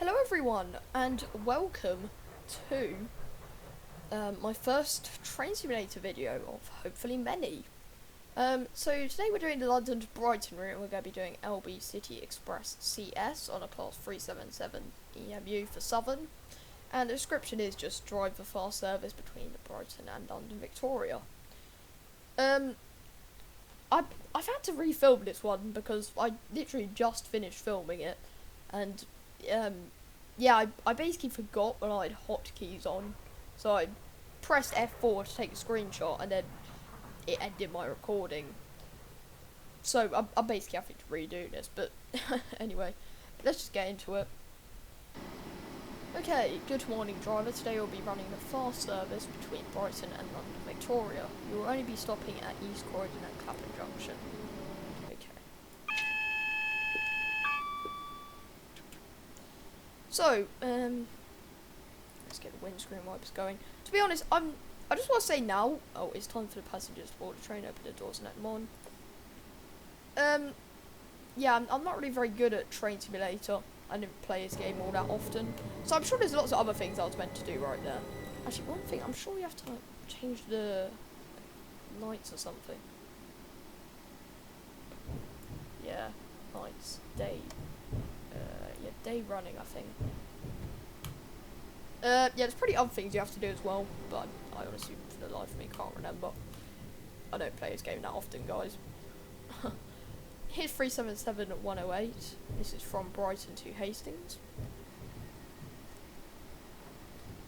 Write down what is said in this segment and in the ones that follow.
Hello everyone, and welcome to my first train simulator video of hopefully many. So today we're doing the London to Brighton route, and we're going to be doing LB City Express CS on a class 377 EMU for Southern. And the description is just drive the fast service between Brighton and London Victoria. I've had to refilm this one because I literally just finished filming it, and yeah, I basically forgot when I had hotkeys on, so I pressed F4 to take a screenshot, and then it ended my recording. So I'm basically having to redo this, but anyway, let's just get into it. Okay, good morning driver. Today we'll be running the fast service between Brighton and London Victoria. You will only be stopping at East Croydon and Clapham Junction. Okay. So, let's get the windscreen wipers going. To be honest, I just want to say now, it's time for the passengers to board the train, open the doors and let them on. Yeah, I'm not really very good at Train Simulator. I didn't play this game all that often, so I'm sure there's lots of other things I was meant to do right there. Actually, one thing, I'm sure you have to like, change the lights or something. Yeah, lights, day. Yeah, day running, I think. Yeah, there's pretty other things you have to do as well, but I honestly, for the life of me, can't remember. I don't play this game that often, guys. Here's 377 at 108. This is from Brighton to Hastings.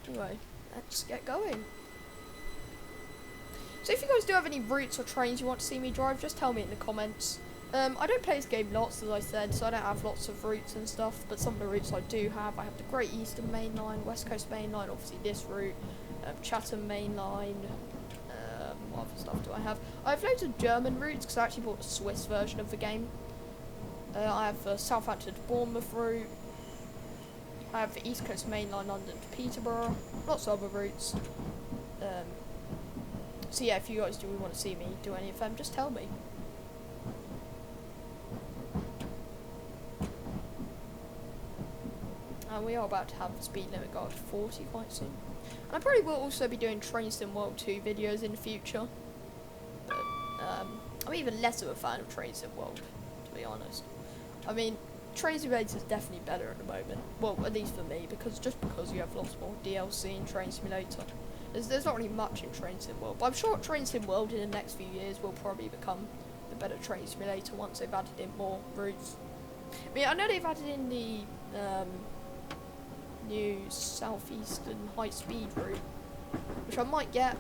Anyway, let's get going. So if you guys do have any routes or trains you want to see me drive, just tell me in the comments. I don't play this game lots, as I said, so I don't have lots of routes and stuff, but some of the routes I do have. I have the Great Eastern Main Line, West Coast Main Line, obviously this route, Chatham Main Line. What other stuff do I have? I have loads of German routes because I actually bought the Swiss version of the game. I have the Southampton to Bournemouth route. I have the East Coast Main Line, London to Peterborough. Lots of other routes. So yeah, if you guys do want to see me do any of them, just tell me. And we are about to have the speed limit go up to 40 quite soon. And I probably will also be doing Train Sim World 2 videos in the future. But I'm even less of a fan of Train Sim World, to be honest. I mean, Train Simulator is definitely better at the moment. Well, at least for me, because you have lots more DLC in Train Simulator. There's not really much in Train Sim World, but I'm sure Train Sim World in the next few years will probably become the better Train Simulator once they've added in more routes. I mean, I know they've added in the new Southeastern high-speed route, which I might get.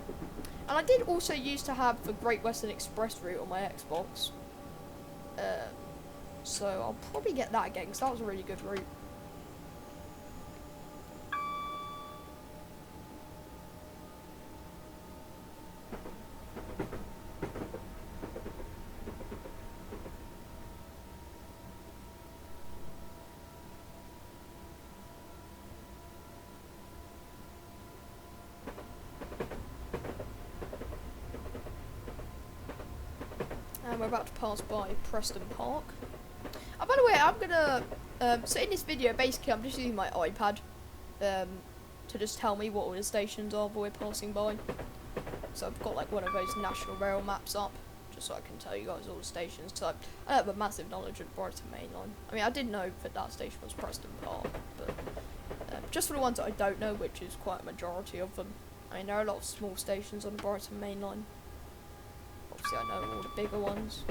And I did also used to have the Great Western Express route on my Xbox. So I'll probably get that again, because that was a really good route. And we're about to pass by Preston Park. Oh, by the way, I'm gonna, so in this video, basically, I'm just using my iPad, to just tell me what all the stations are that we're passing by. So I've got, like, one of those National Rail maps up, just so I can tell you guys all the stations, so I have a massive knowledge of the Brighton Main Line. I mean, I did know that station was Preston Park, but, just for the ones that I don't know, which is quite a majority of them, I mean, there are a lot of small stations on the Brighton Main Line. Obviously, I know all the bigger ones.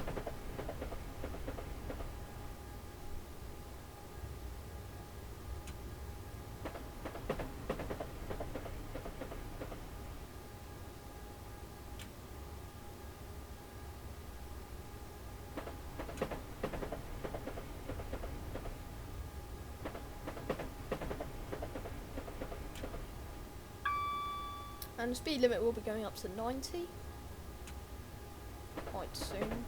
And the speed limit will be going up to 90 quite soon.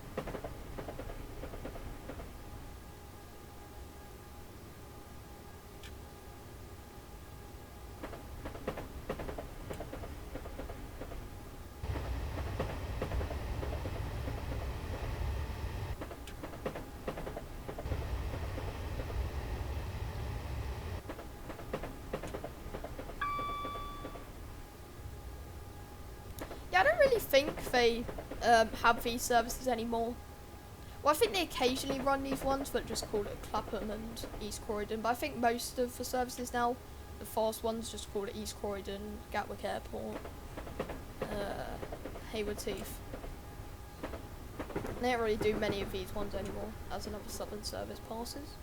Yeah, I don't really think they have these services anymore. Well, I think they occasionally run these ones, but just call it Clapham and East Croydon. But I think most of the services now, the fast ones, just call it East Croydon, Gatwick Airport, Hayward Heath. They don't really do many of these ones anymore, as another Southern service passes.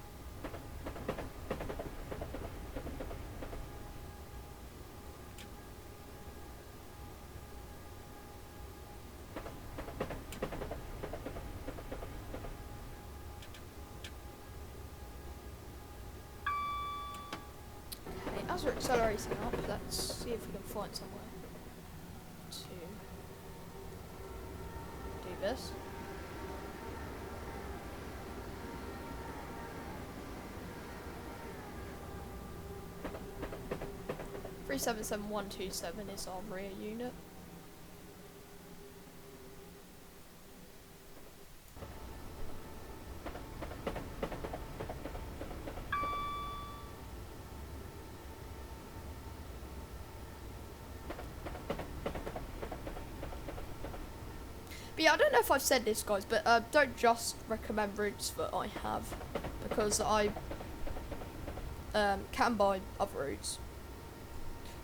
Okay, as we're accelerating up, let's see if we can find somewhere to do this. Three 77127 is our rear unit. But yeah, I don't know if I've said this, guys, but don't just recommend routes that I have, because I can buy other routes.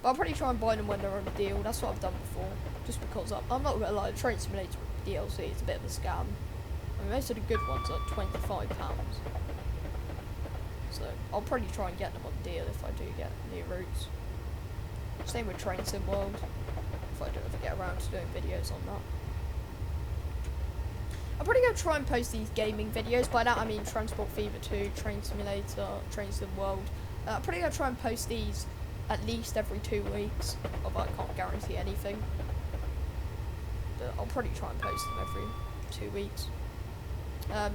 But I'll probably try and buy them when they're on a deal. That's what I've done before. Just because I'm not gonna lie, Train Simulator DLC is a bit of a scam. I mean, most of the good ones are £25. So I'll probably try and get them on deal if I do get new routes. Same with Train Sim World, if I do ever get around to doing videos on that. I'm probably going to try and post these gaming videos. By that I mean Transport Fever 2, Train Simulator, Train Sim World. I'm probably going to try and post these at least every 2 weeks, although I can't guarantee anything. But I'll probably try and post them every 2 weeks.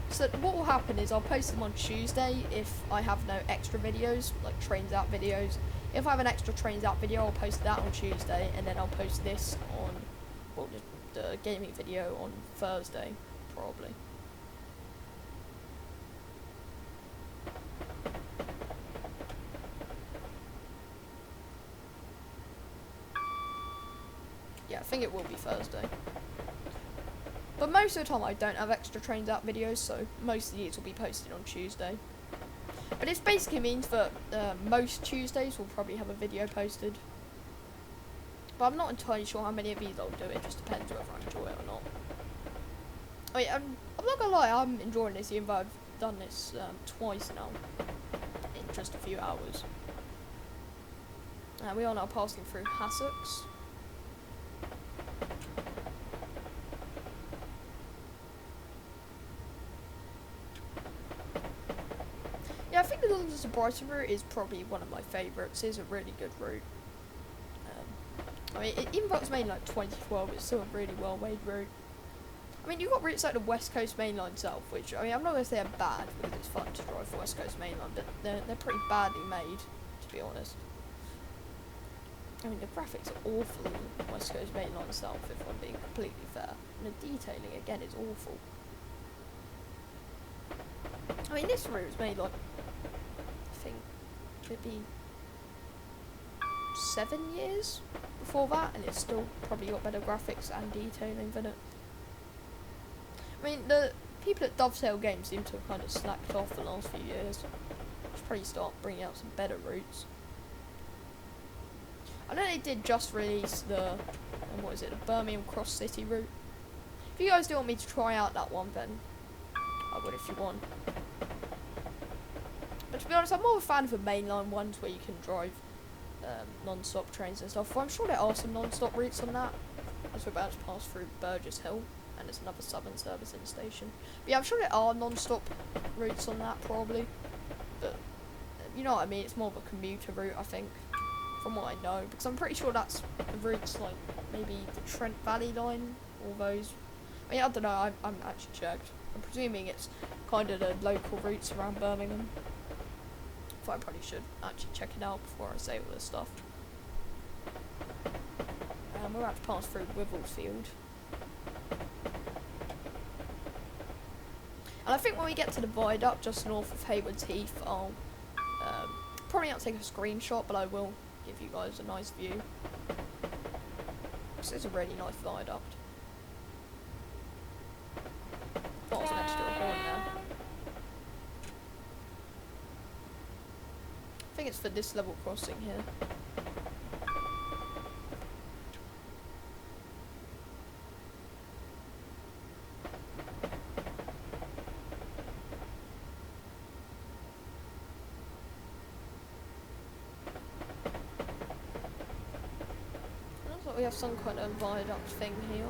So what will happen is I'll post them on Tuesday if I have no extra videos, like Trains Out videos. If I have an extra Trains Out video, I'll post that on Tuesday, and then I'll post this on, well, the gaming video on Thursday, probably. Yeah, I think it will be Thursday. But most of the time I don't have extra Trains Out videos, so most of these will be posted on Tuesday. But this basically means that most Tuesdays will probably have a video posted. But I'm not entirely sure how many of these I'll do, it just depends whether I enjoy it or not. I mean, I'm not gonna lie, I'm enjoying this even though I've done this twice now, in just a few hours. We are now passing through Hassocks. Yeah, I think the London to Brighton route is probably one of my favourites. It's a really good route. I mean, even though it's made like 2012, it's still a really well-made route. I mean, you've got routes like the West Coast Main Line South, which, I mean, I'm not going to say they're bad, because it's fun to drive the West Coast Main Line, but they're pretty badly made, to be honest. I mean, the graphics are awful in the West Coast Main Line South, if I'm being completely fair. And the detailing, again, is awful. I mean, this route was made, like, I think, maybe 7 years before that, and it's still probably got better graphics and detailing than it. I mean, the people at Dovetail Games seem to have kind of slacked off the last few years. Should probably start bringing out some better routes. I know they did just release the, what is it, the Birmingham Cross City route. If you guys do want me to try out that one, then I would if you want. But to be honest, I'm more of a fan of the mainline ones where you can drive non-stop trains and stuff. Well, I'm sure there are some non-stop routes on that, as we're about to pass through Burgess Hill, and there's another Southern service in the station. But yeah, I'm sure there are non-stop routes on that, probably. But, you know what I mean, it's more of a commuter route, I think, from what I know. Because I'm pretty sure that's the routes, like, maybe the Trent Valley line, all those. I mean, I don't know, I haven't actually checked. I'm presuming it's kind of the local routes around Birmingham. I probably should actually check it out before I say all this stuff. We're about to pass through Wivelsfield. And I think when we get to the viaduct just north of Hayward Heath, I'll probably not take a screenshot, but I will give you guys a nice view. This is a really nice viaduct. Oh, I was meant to do a horn now. I think it's for this level crossing here. Looks like we have some kind of viaduct thing here.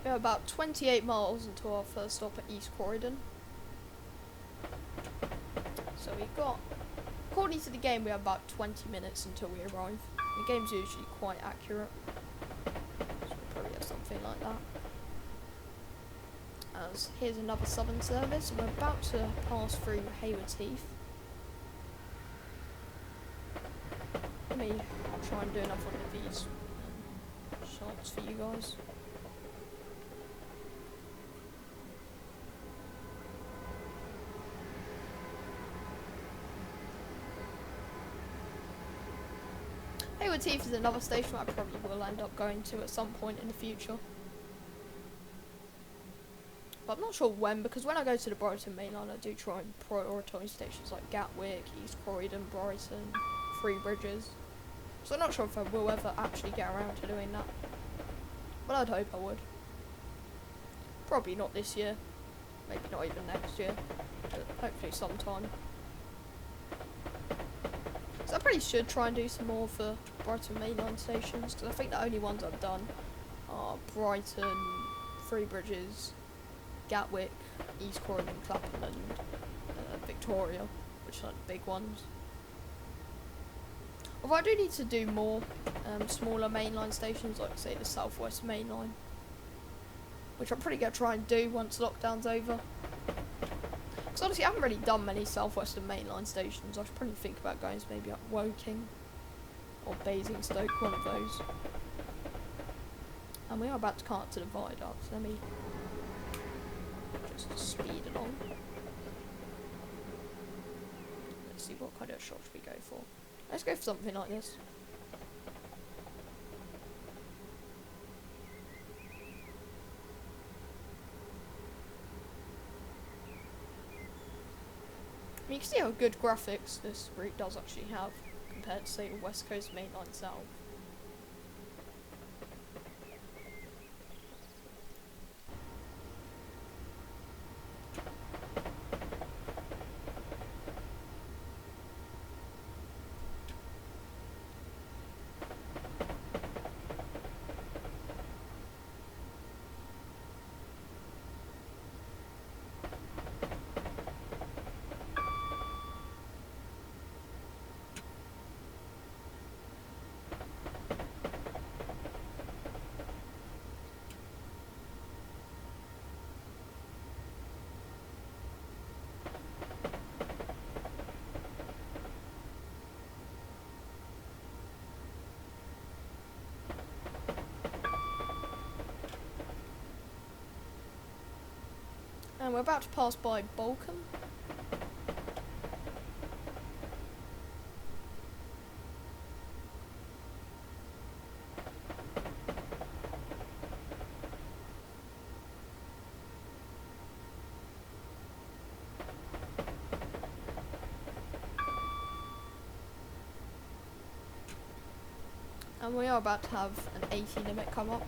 We have about 28 miles until our first stop at East Croydon. So we've got, according to the game, we have about 20 minutes until we arrive. The game's usually quite accurate, so we'll probably have something like that. As here's another Southern service, and we're about to pass through Haywards Heath. Let me try and do another one of these shots for you guys. Haywards Heath is another station I probably will end up going to at some point in the future. But I'm not sure when, because when I go to the Brighton main line I do try and prioritise stations like Gatwick, East Croydon, Brighton, Three Bridges. So I'm not sure if I will ever actually get around to doing that. But I'd hope I would. Probably not this year. Maybe not even next year. But hopefully sometime. So I probably should try and do some more for Brighton mainline stations, because I think the only ones I've done are Brighton, Three Bridges, Gatwick, East Croydon, Clapham and Victoria, which are like the big ones. Although I do need to do more smaller mainline stations, like say the Southwest mainline, which I'm probably going to try and do once lockdown's over. Because honestly I haven't really done many Southwestern mainline stations. I should probably think about going to maybe up Woking or Basingstoke, one of those. And we are about to come up to the viaduct, so let me just speed along. Let's see what kind of shots we go for. Let's go for something like this. You can see how good graphics this route does actually have compared to say the West Coast mainline south. And we're about to pass by Bolcombe. And we are about to have an 80 limit come up.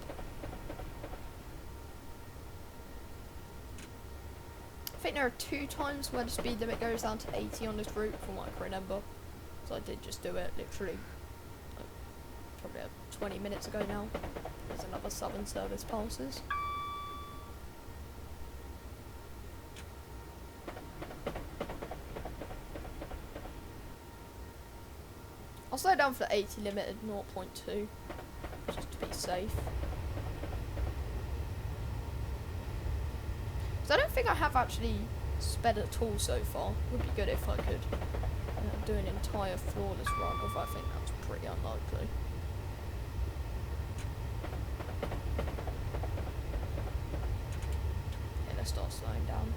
I think there are 2 times where the speed limit goes down to 80 on this route, from what I can remember. So I did just do it literally like probably 20 minutes ago now. There's another Southern service passes. I'll slow down for the 80 limit at 0.2, just to be safe. So I don't think I have actually sped at all so far. Would be good if I could do an entire flawless run, although I think that's pretty unlikely. Okay, let's start slowing down.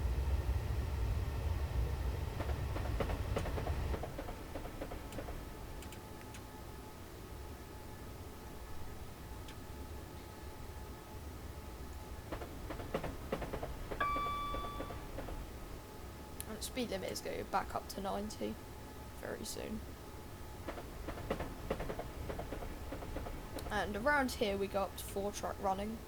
And the speed limit is going back up to 90 very soon. And around here we go up to 4-track running.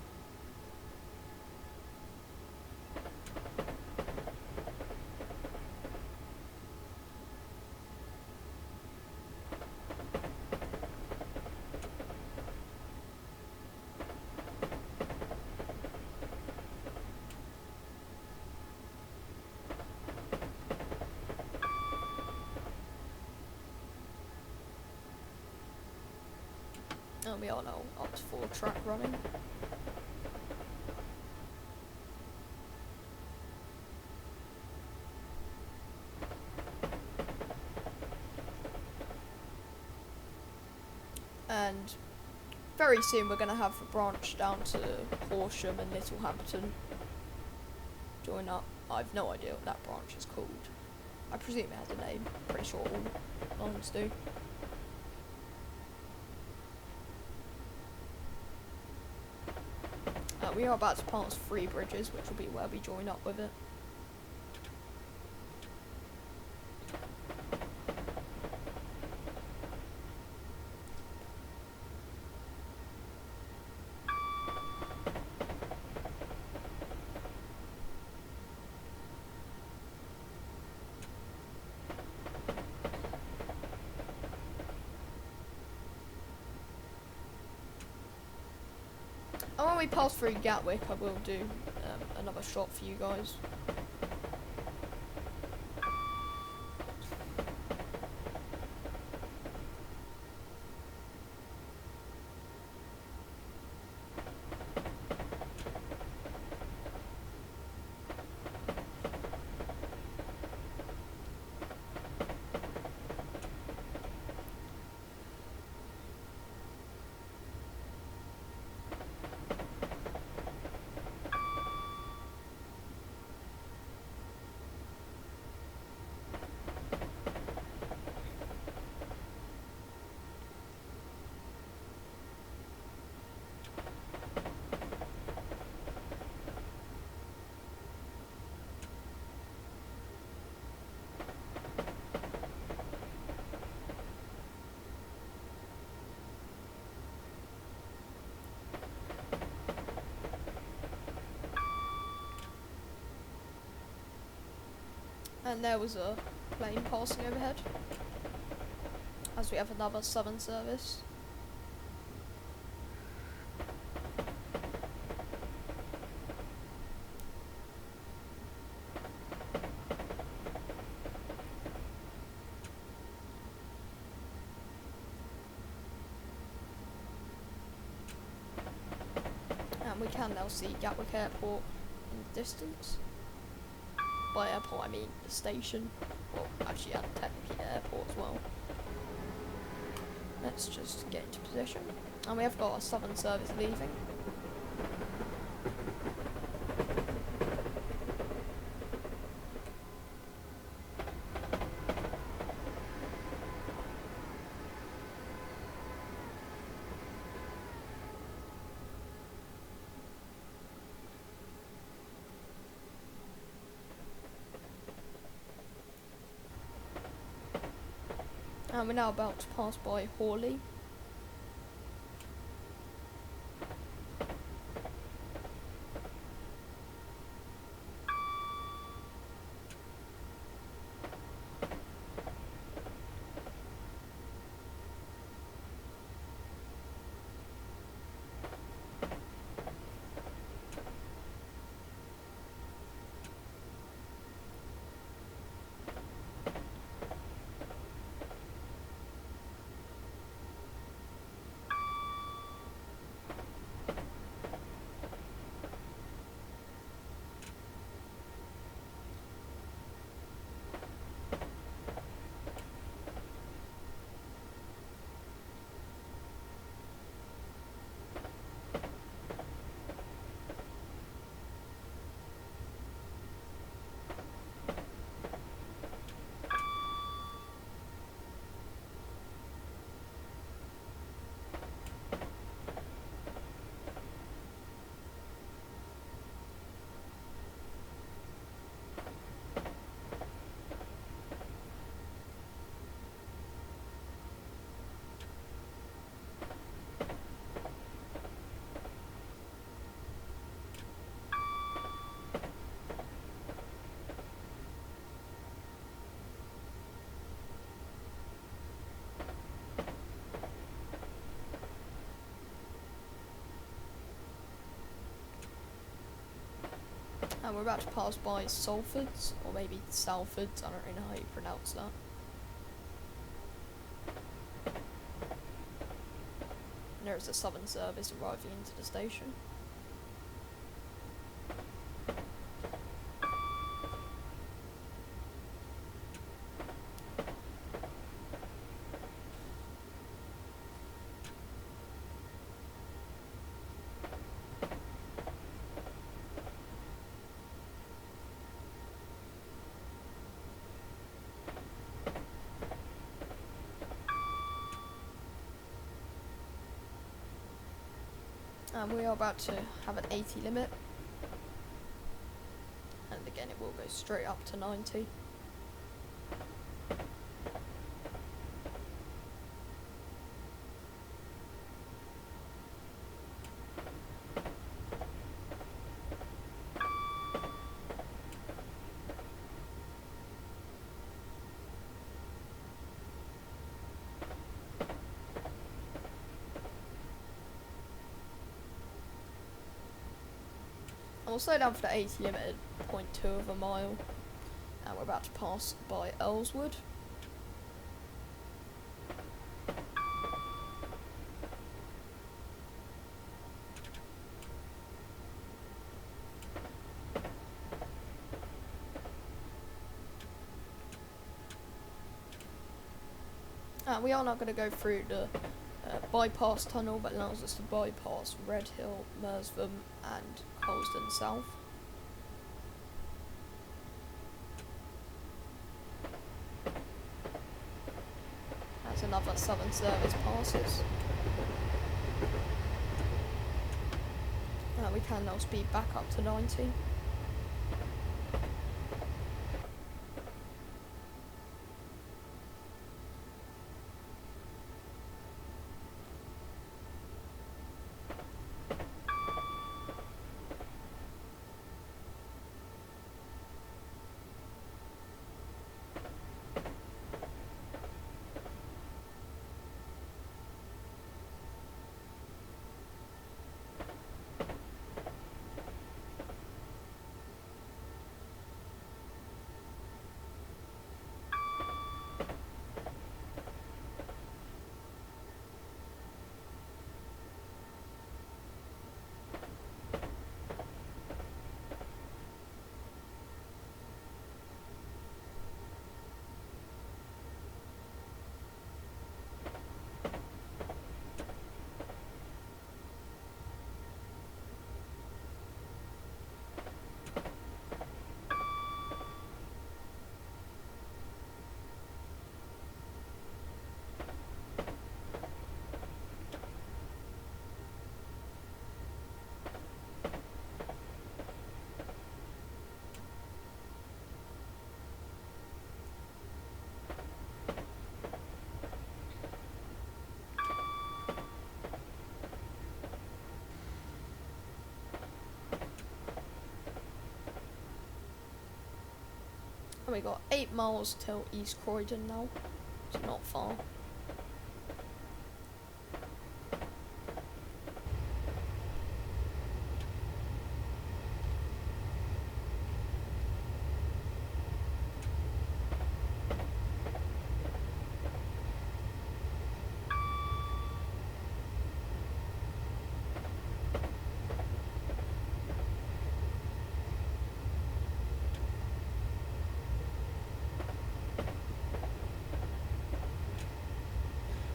And we are now up to 4-track running. And very soon we're going to have a branch down to Horsham and Littlehampton join up. I've no idea what that branch is called. I presume it has a name. Pretty sure all lines do. We are about to pass 3 bridges, which will be where we join up with it. And when we pass through Gatwick, I will do another shot for you guys. And there was a plane passing overhead, as we have another Southern service. And we can now see Gatwick Airport in the distance. By airport I mean the station, well actually and technically the airport as well. Let's just get into position. And we have got a Southern service leaving. And we're now about to pass by Hawley. And we're about to pass by Salfords, or maybe Salfords, I don't really know how you pronounce that. And there is a Southern service arriving into the station. And we are about to have an 80 limit, and again it will go straight up to 90. And we'll slow down for the 80 limit at 0.2 of a mile, and we're about to pass by Earlswood. We are now going to go through the bypass tunnel that allows us to bypass Redhill, Merstham and Colston South. That's another Southern service passes. We can now speed back up to 90. And we got 8 miles till East Croydon now, so not far.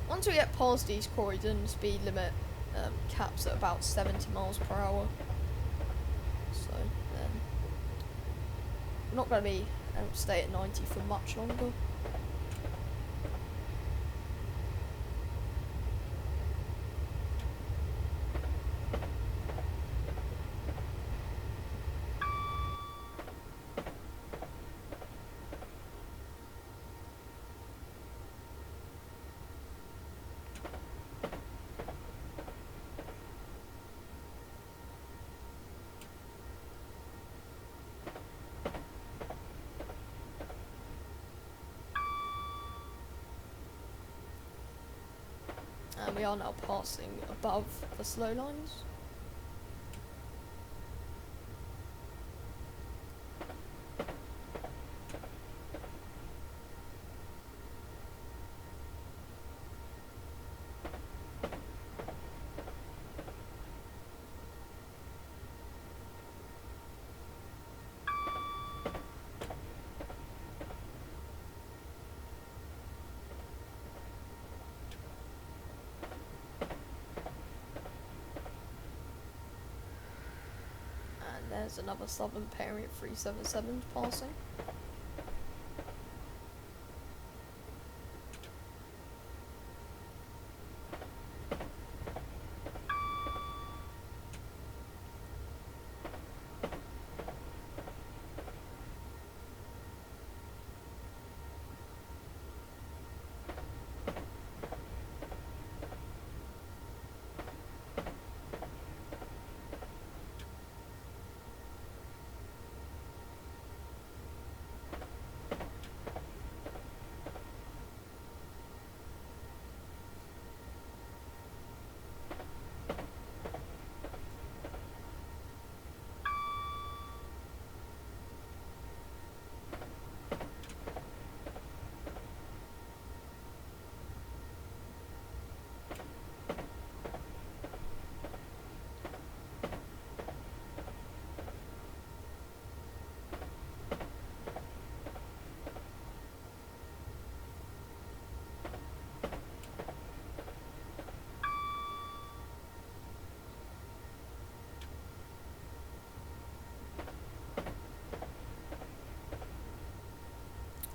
Once we get past East Croydon, speed limit caps at about 70 miles per hour. So then we're not going to be stay at 90 for much longer. And we are now passing above the slow lines. And there's another Southern pairing at 377 passing.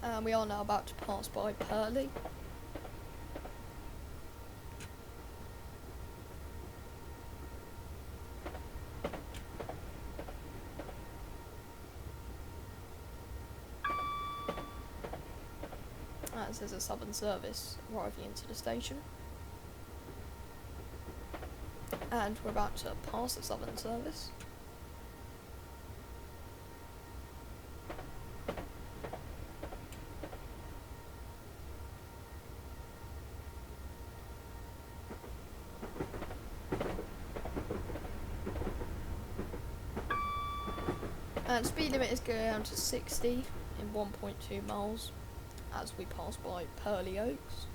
And we are now about to pass by Purley. As there's a Southern service arriving into the station. And we're about to pass the Southern service. And speed limit is going down to 60 in 1.2 miles as we pass by Purley Oaks.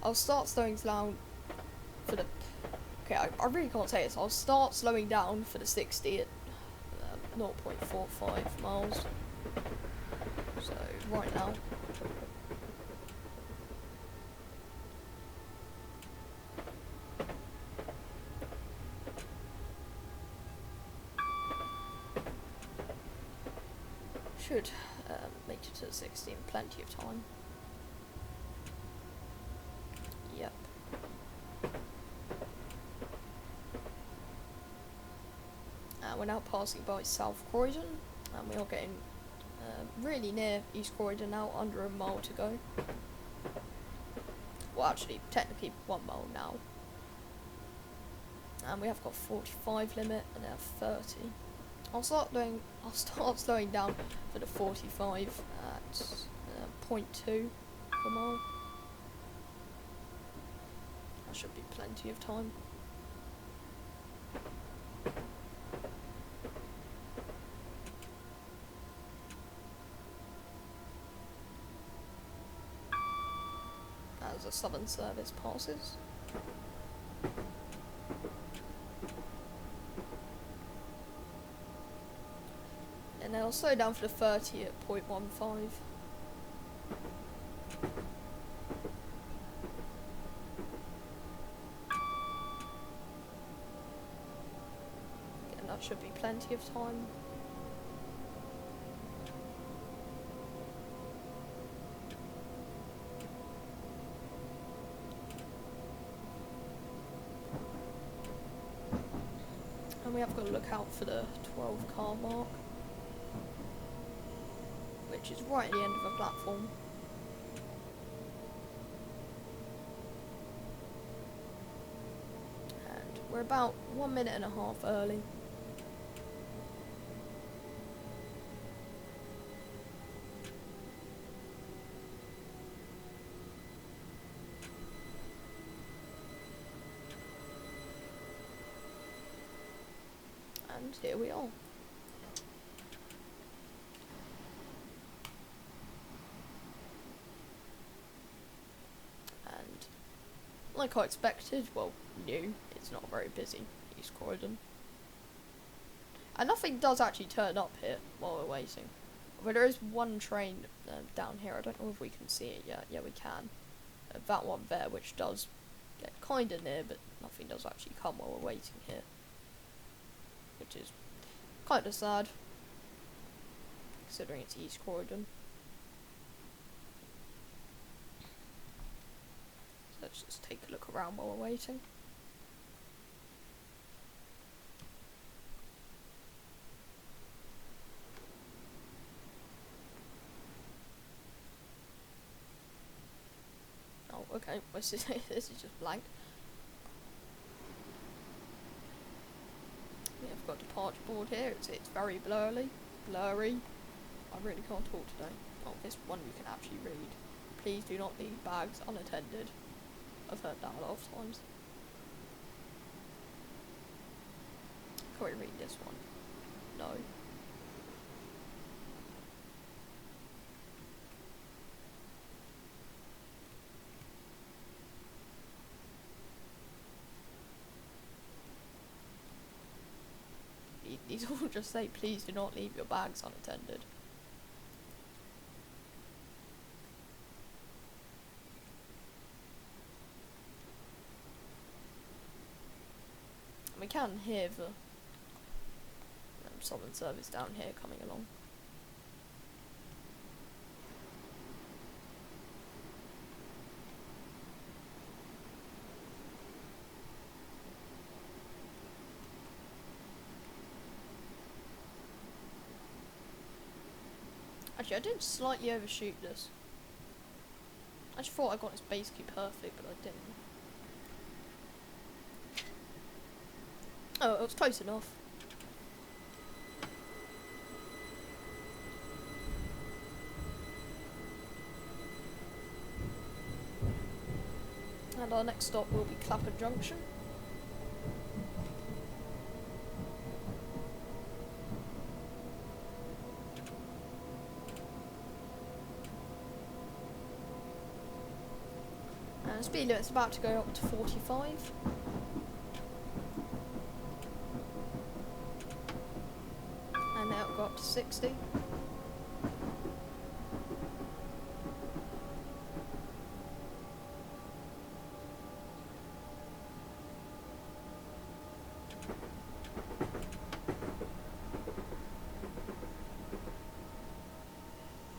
I'll start slowing down for the. Okay, I really can't say this. I'll start slowing down for the 60 at 0.45 miles. So right now. Should make it to the 60 in plenty of time. Yep. We're now passing by South Croydon, and we are getting really near East Croydon now, under a mile to go. Well, actually, technically 1 mile now. And we have got 45 limit, and they have 30. I'll start slowing down for the 45 at 0.2 per mile. That should be plenty of time. As a Southern service passes. And they'll slow down for the 30 at 0.15. And that should be plenty of time. And we have got to look out for the 12 car mark, which is right at the end of the platform. And we're about 1.5 minutes early. And here we are. And like I expected, well, new, it's not very busy, East Croydon. And nothing does actually turn up here while we're waiting. But there is one train down here. I don't know if we can see it yet. Yeah, we can. That one there, which does get kind of near, but nothing does actually come while we're waiting here. Which is kind of sad, considering it's East Croydon. So let's just take a look around while we're waiting. Oh, okay, this is just blank. Yeah, I've got a departure board here. It's very blurry. I really can't talk today. Oh, this one you can actually read. Please do not leave bags unattended. I've heard that a lot of times. Can we read this one? No. These all just say, please do not leave your bags unattended. And we can hear the Southern service down here coming along. Actually, I did slightly overshoot this. I just thought I got this basically perfect, but I didn't. Oh, it was close enough. And our next stop will be Clapham Junction. And speed limit's about to go up to 45. And now it'll go up to 60.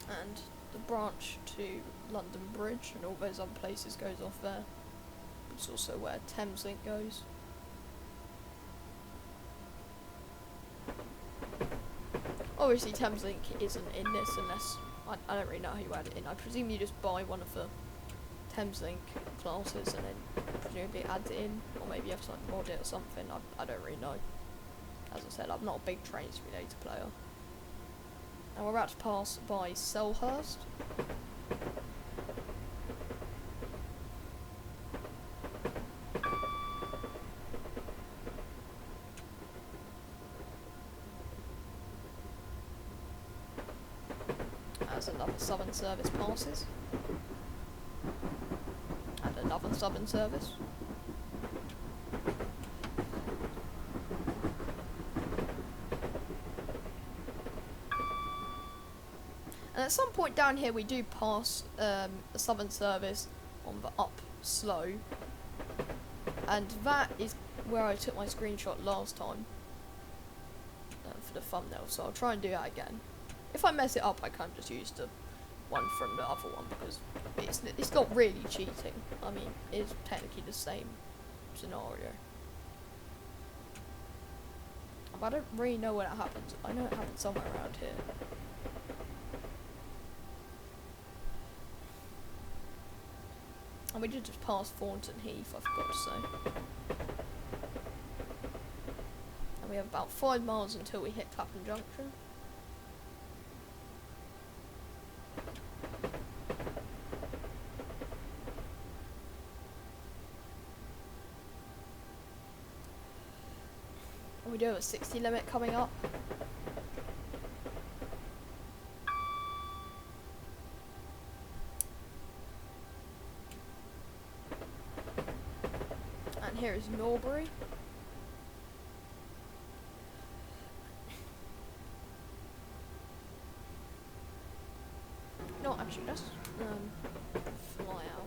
And the branch to London Bridge and all those other places goes off there. It's also where Thameslink goes. Obviously Thameslink isn't in this unless, I don't really know how you add it in. I presume you just buy one of the Thameslink classes and then presumably add it in, or maybe you have to like mod it or something. I don't really know. As I said, I'm not a big Trains Simulator player. And we're about to pass by Selhurst. As another Southern service passes. And another Southern service. And at some point down here we do pass a Southern service on the up slow, and that is where I took my screenshot last time for the thumbnail, so I'll try and do that again. If I mess it up I can just use the one from the other one, because it's not really cheating. I mean, it's technically the same scenario. But I don't really know when it happens. I know it happens somewhere around here. And we did just pass Thornton Heath, I forgot to say. And we have about 5 miles until we hit Clapham Junction. And we do have a 60 limit coming up. Here is Norbury. Actually, let's fly out.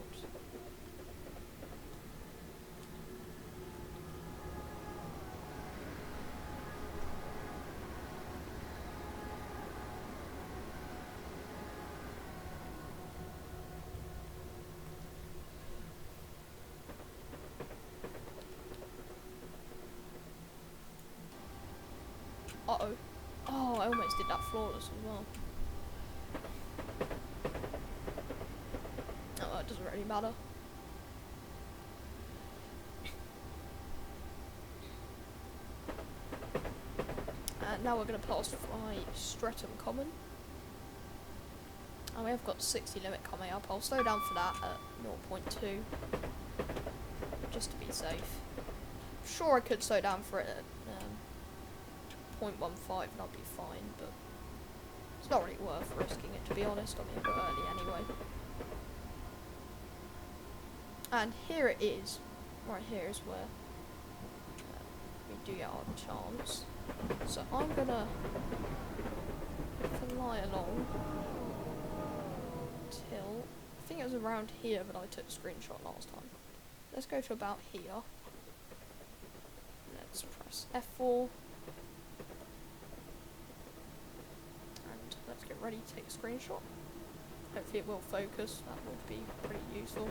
Uh-oh. Oh, I almost did that flawless as well. Oh, well, it doesn't really matter. And now we're going to pass by Streatham Common. And we have got 60 limit coming up. I'll slow down for that at 0.2. Just to be safe. I'm sure I could slow down for it at 0.15 and I'll be fine, but it's not really worth risking it, to be honest. I mean, we're early anyway. And here it is. Right here is where we do get our chance. So I'm gonna fly along till, I think it was around here that I took a screenshot last time. Let's go to about here. Let's press F4. And let's get ready to take a screenshot. Hopefully it will focus, that would be pretty useful.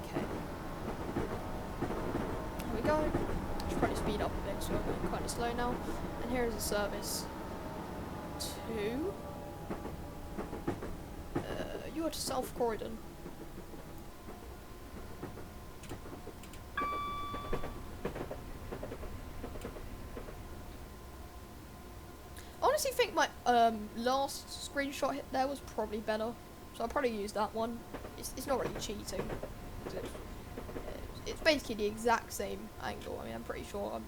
Okay. There we go. Should probably speed up a bit, so I'm going kind of slow now. And here is a service to... you are to South Croydon. I honestly think my last screenshot hit there was probably better, so I'll probably use that one. It's not really cheating. It's basically the exact same angle. I mean, I'm pretty sure I'm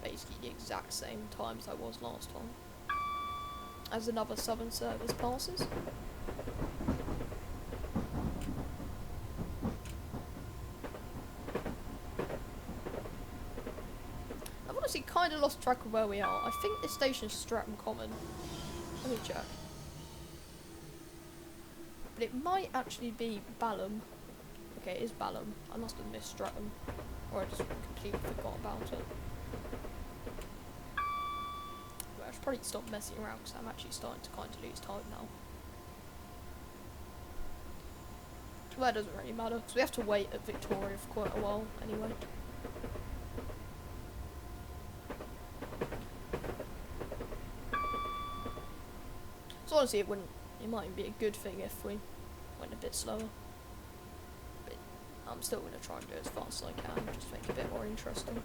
basically the exact same time as I was last time. As another Southern service passes. I've honestly kind of lost track of where we are. I think this station's Streatham Common. Let me check. But it might actually be Balham. Okay, it is Balham. I must have missed Streatham. Or I just completely forgot about it. Well, I should probably stop messing around because I'm actually starting to kind of lose time now. Well, it doesn't really matter because we have to wait at Victoria for quite a while anyway. So honestly, it might even be a good thing if we went a bit slower. But I'm still going to try and do it as fast as I can, just to make it a bit more interesting.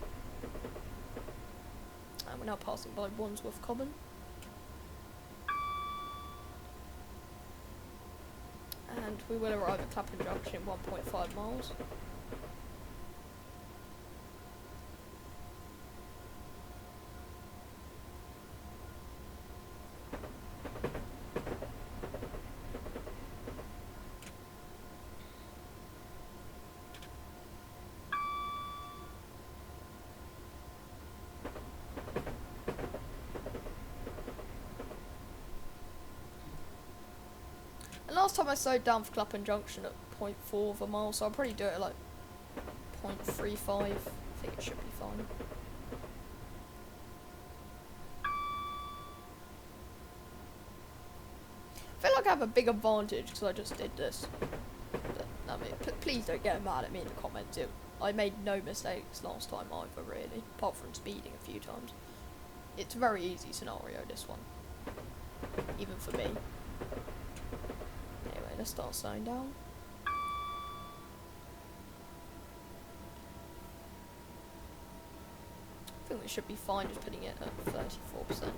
And we're now passing by Wandsworth Common. And we will arrive at Clapham Junction in 1.5 miles. Last time I slowed down for Clapham Junction at 0.4 of a mile, so I'll probably do it at like 0.35. I think it should be fine. I feel like I have a big advantage because I just did this. But, I mean, please don't get mad at me in the comments. I made no mistakes last time either, really, apart from speeding a few times. It's a very easy scenario, this one. Even for me. Let's start slowing down. I think we should be fine just putting it at 34%.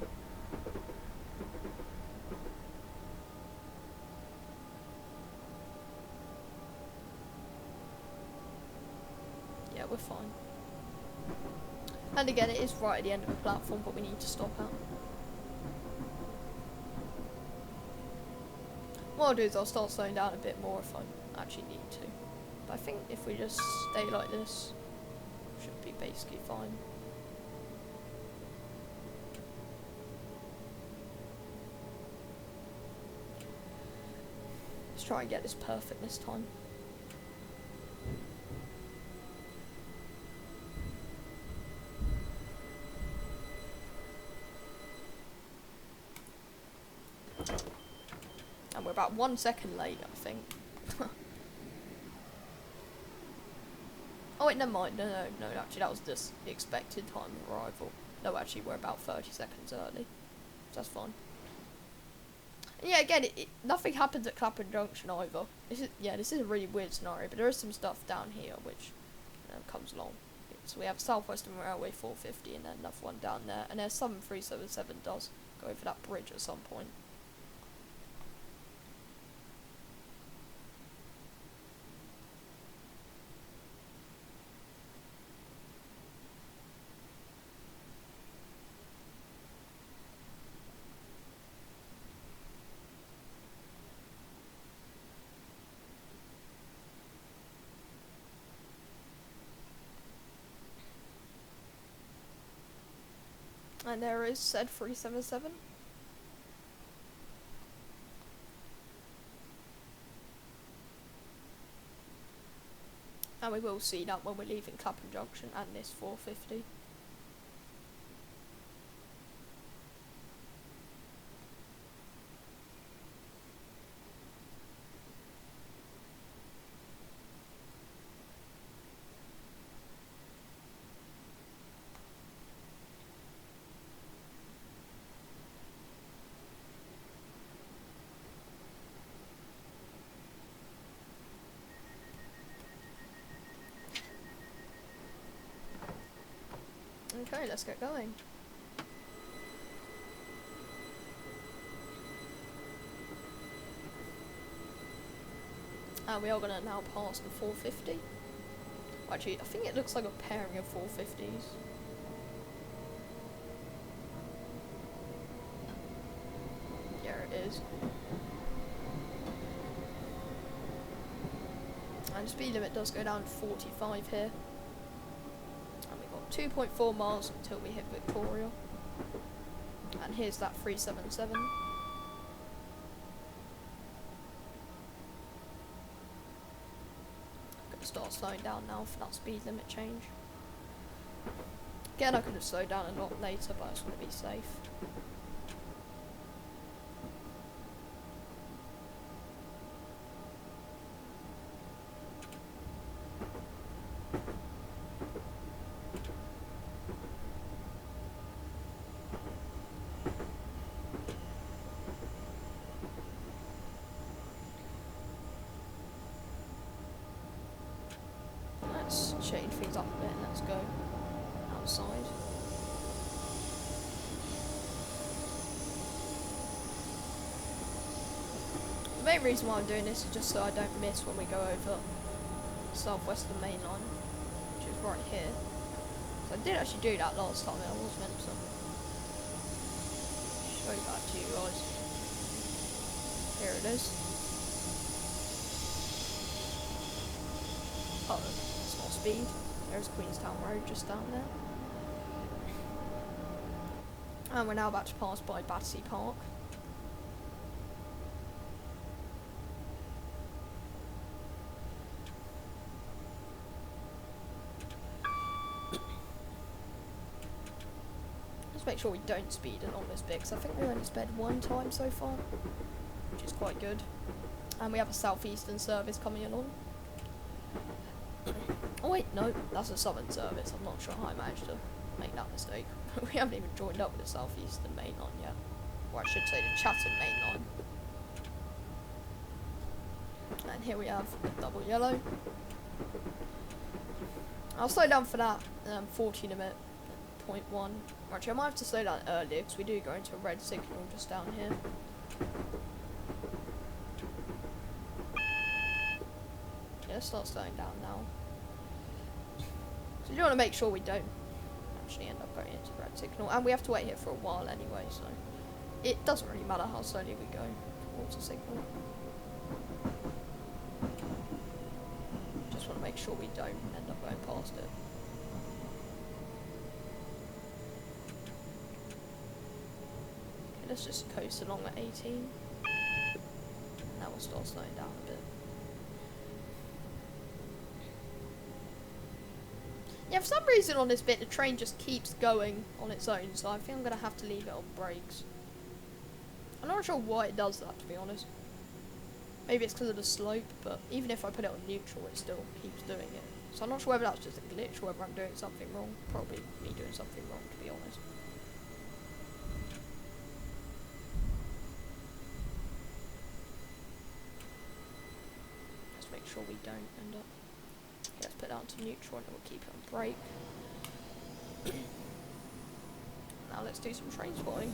Yeah, we're fine. And again, it is right at the end of the platform, but we need to stop at. What I'll do is I'll start slowing down a bit more if I actually need to. But I think if we just stay like this, should be basically fine. Let's try and get this perfect this time. And we're about 1 second late, I think. Oh wait, never mind. No, actually that was just the expected time of arrival. No, actually we're about 30 seconds early. So that's fine. And yeah, again, nothing happens at Clapham Junction either. This is a really weird scenario, but there is some stuff down here which comes along. So we have Southeastern Railway 450 and then another one down there, and there's 7377 does go over that bridge at some point. And there is said 377. And we will see that when we're leaving Clapham Junction and this 450. Okay, let's get going. And we are going to now pass the 450. Actually, I think it looks like a pairing of 450s. Yeah, it is. And the speed limit does go down to 45 here. 2.4 miles until we hit Victoria. And here's that 377. Gonna start slowing down now for that speed limit change. Again, I could have slowed down a lot later, but I just want to be safe. Let's change things up a bit and let's go outside. The main reason why I'm doing this is just so I don't miss when we go over Southeastern Main Line, which is right here. So I did actually do that last time and I was meant to show that to you guys. Here it is. Oh, small speed. There's Queenstown Road just down there. And we're now about to pass by Battersea Park. Let's make sure we don't speed along this bit, because I think we only sped one time so far, which is quite good. And we have a Southeastern service coming along. Oh wait, no, that's a Southern service. I'm not sure how I managed to make that mistake. We haven't even joined up with the Southeastern Main Line yet. Or I should say the Chatham Main Line. And here we have the double yellow. I'll slow down for that 40 limit, 0.1. Actually, I might have to slow down earlier because we do go into a red signal just down here. Yeah, let's start slowing down now. So you want to make sure we don't actually end up going into the red signal, and we have to wait here for a while anyway, so it doesn't really matter how slowly we go towards the signal. Just want to make sure we don't end up going past it. Okay, let's just coast along at 18. Now will start slowing down a bit. Yeah, for some reason on this bit the train just keeps going on its own, so I think I'm going to have to leave it on brakes. I'm not sure why it does that, to be honest. Maybe it's because of the slope, but even if I put it on neutral, it still keeps doing it. So I'm not sure whether that's just a glitch or whether I'm doing something wrong. Probably me doing something wrong, to be honest. Let's make sure we don't end up... Okay, let's put that onto neutral and we'll keep it on brake. Now let's do some train spotting.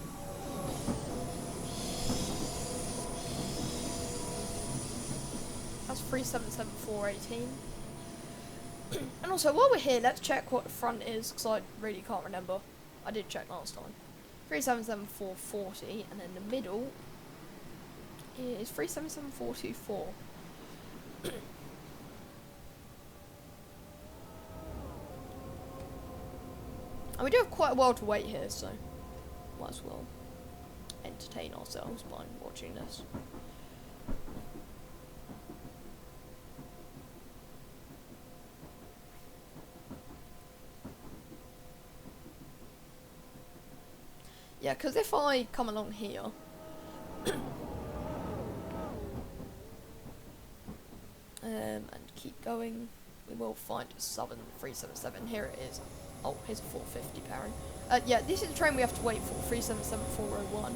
That's 377418. And also, while we're here, let's check what the front is, because I really can't remember. I did check last time. 377440, and then the middle is 377424. And we do have quite a while to wait here, so might as well entertain ourselves by watching this. Yeah, because if I come along here, and keep going, we will find a Southern 377. Here it is. Oh, here's a 450 pairing. Yeah, this is the train we have to wait for, 377401.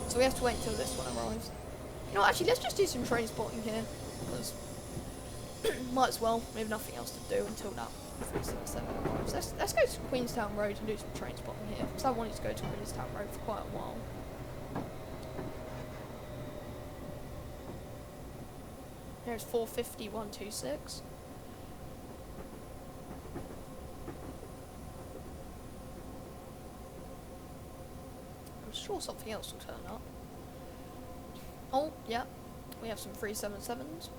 So we have to wait until this one arrives. You know what, actually, let's just do some train spotting here, because might as well. We have nothing else to do until that 377 arrives. Let's go to Queenstown Road and do some train spotting here, because I wanted to go to Queenstown Road for quite a while. Here's 450126. I'm sure something else will turn up. Oh, yeah. We have some 377s.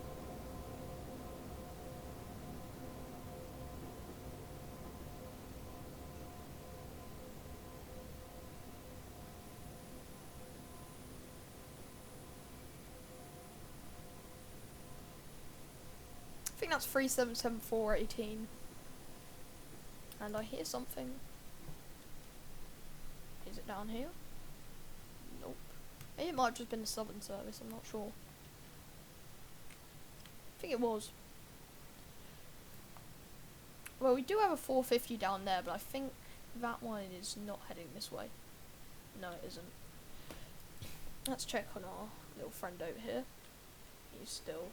I think that's 377418. And I hear something. Is it down here? Nope. Maybe it might have just been the Southern service, I'm not sure. I think it was. Well, we do have a 450 down there, but I think that one is not heading this way. No, it isn't. Let's check on our little friend over here. He's still...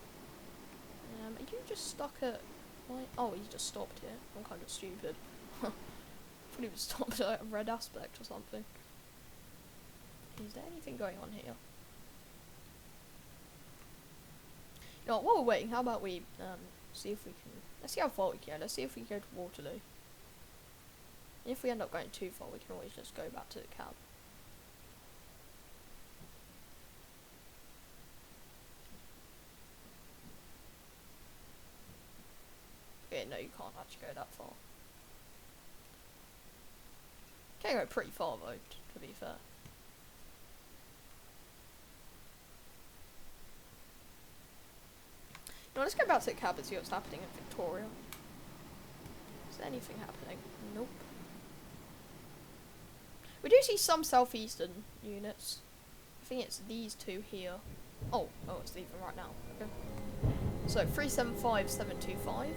are you just stuck at... Why? Oh, he's just stopped here. I'm kind of stupid. I thought he was stopped at a red aspect or something. Is there anything going on here? You know what, while we're waiting, how about we see if we can... Let's see how far we can go. Let's see if we can go to Waterloo. And if we end up going too far, we can always just go back to the cab. Yeah, no, you can't actually go that far. Can't go pretty far though, to be fair. No, let's go back to the cab and see what's happening in Victoria. Is there anything happening? Nope. We do see some Southeastern units. I think it's these two here. Oh, it's leaving right now. Okay. So 375725.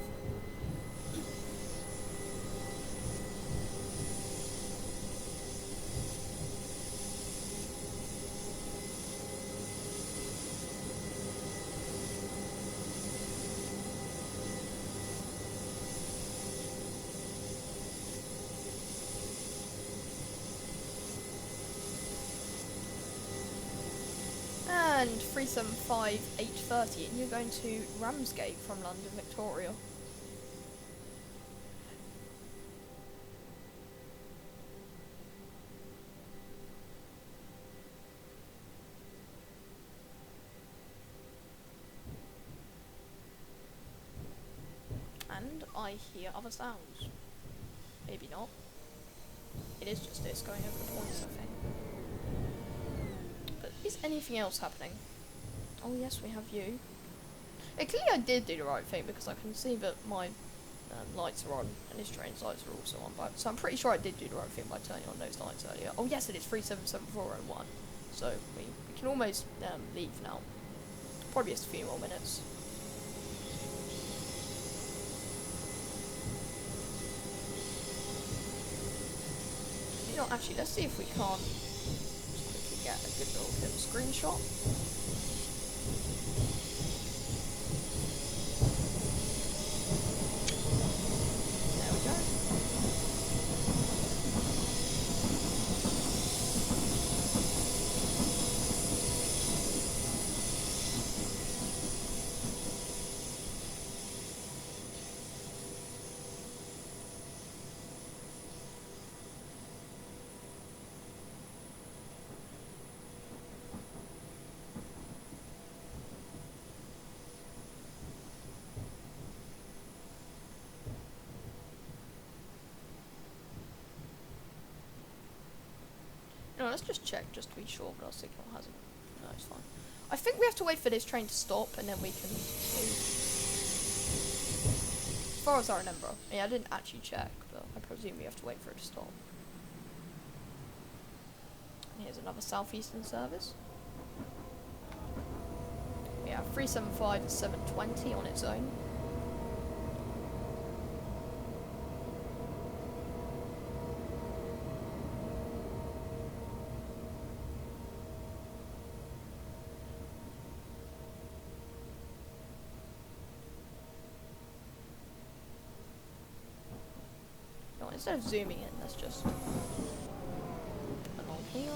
And 375830, and you're going to Ramsgate from London, Victoria. And I hear other sounds. Maybe not. It is just this going over the points, I think. But is anything else happening? Oh yes, we have you. Clearly I did do the right thing because I can see that my lights are on and his train's lights are also on. So I'm pretty sure I did do the right thing by turning on those lights earlier. Oh yes, it is 377401. So we can almost leave now. Probably just a few more minutes. You know, actually, let's see if we can't just quickly get a good little screenshot. There we go. No, let's just check just to be sure that our signal hasn't. No, it's fine. I think we have to wait for this train to stop and then we can see. As far as I remember. Yeah, I didn't actually check, but I presume we have to wait for it to stop. And here's another Southeastern service. We have 375 and 720 on its own. Instead of zooming in, let's just put along here.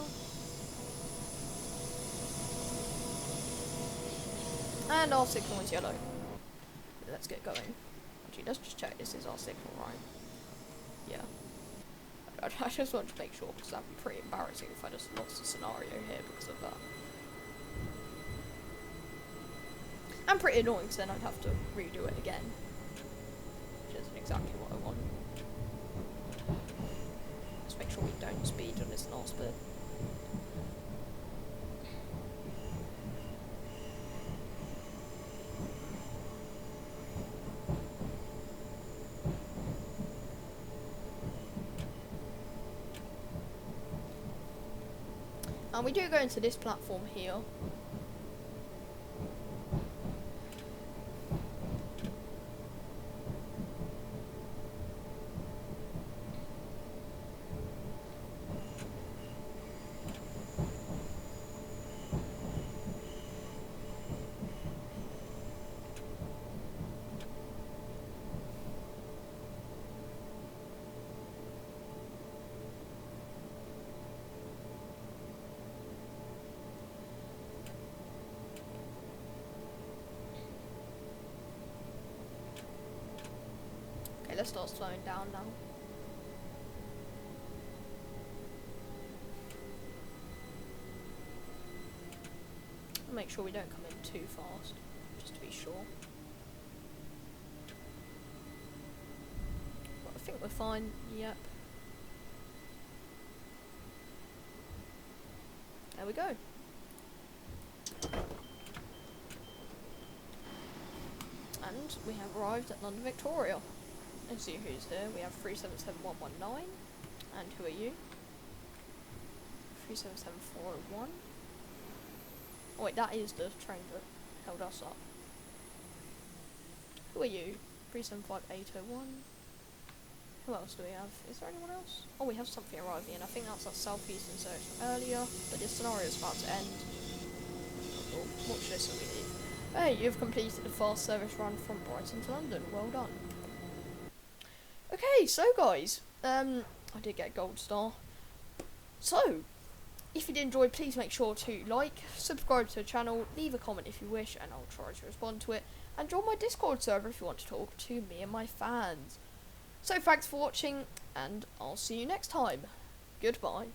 And our signal is yellow. Let's get going. Actually, let's just check this is our signal, right? Yeah. I just want to make sure, because that'd be pretty embarrassing if I just lost the scenario here because of that. And pretty annoying, because then I'd have to redo it again. Which isn't exactly what I want. Let's make sure we don't speed on this last bit. And we do go into this platform here. Let's start slowing down now. Make sure we don't come in too fast, just to be sure. But I think we're fine, yep. There we go. And we have arrived at London Victoria. Let's see who's here. We have 377119. And who are you? 377401. Oh wait, that is the train that held us up. Who are you? 375801. Who else do we have? Is there anyone else? Oh, we have something arriving in. I think that's our Southeastern search from earlier. But this scenario is about to end. Oh, watch this and we leave. Hey, you've completed the fast service run from Brighton to London. Well done. Okay, so guys, I did get a gold star. So, if you did enjoy, please make sure to like, subscribe to the channel, leave a comment if you wish, and I'll try to respond to it. And join my Discord server if you want to talk to me and my fans. So thanks for watching, and I'll see you next time. Goodbye.